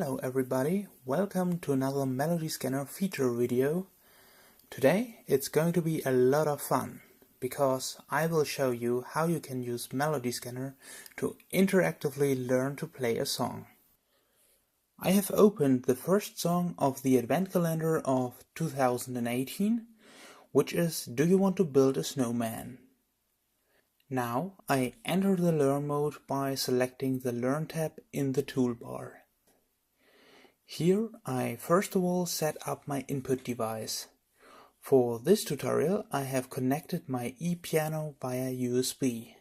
Hello everybody, welcome to another Melody Scanner feature video. Today it's going to be a lot of fun, because I will show you how you can use Melody Scanner to interactively learn to play a song. I have opened the first song of the Advent Calendar of 2018, which is Do You Want to Build a Snowman? Now I enter the Learn mode by selecting the Learn tab in the toolbar. Here I first of all set up my input device. For this tutorial I have connected my epiano via USB.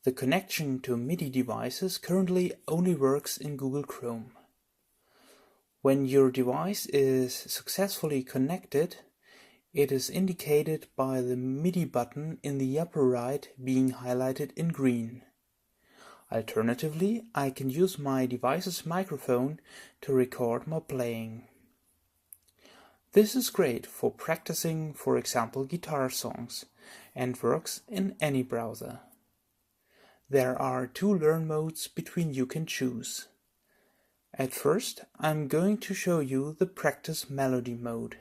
The connection to MIDI devices currently only works in Google Chrome. When your device is successfully connected, it is indicated by the MIDI button in the upper right being highlighted in green. Alternatively, I can use my device's microphone to record my playing. This is great for practicing, for example, guitar songs, and works in any browser. There are two learn modes between you can choose. At first, I'm going to show you the practice melody mode.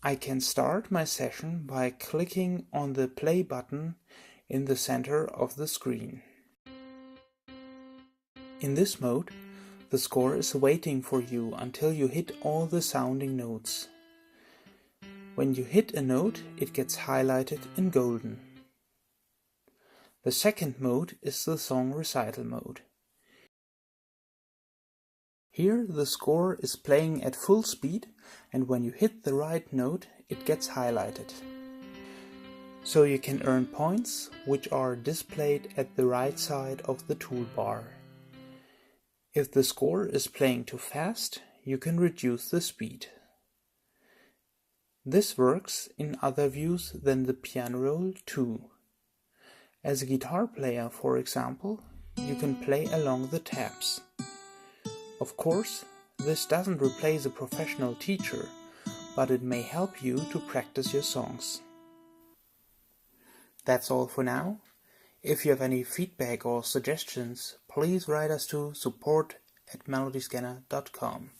I can start my session by clicking on the play button in the center of the screen. In this mode, the score is waiting for you until you hit all the sounding notes. When you hit a note, it gets highlighted in golden. The second mode is the song recital mode. Here the score is playing at full speed, and when you hit the right note, it gets highlighted. So you can earn points, which are displayed at the right side of the toolbar. If the score is playing too fast, you can reduce the speed. This works in other views than the piano roll too. As a guitar player, for example, you can play along the tabs. Of course, this doesn't replace a professional teacher, but it may help you to practice your songs. That's all for now. If you have any feedback or suggestions, please write us to support@melodyscanner.com.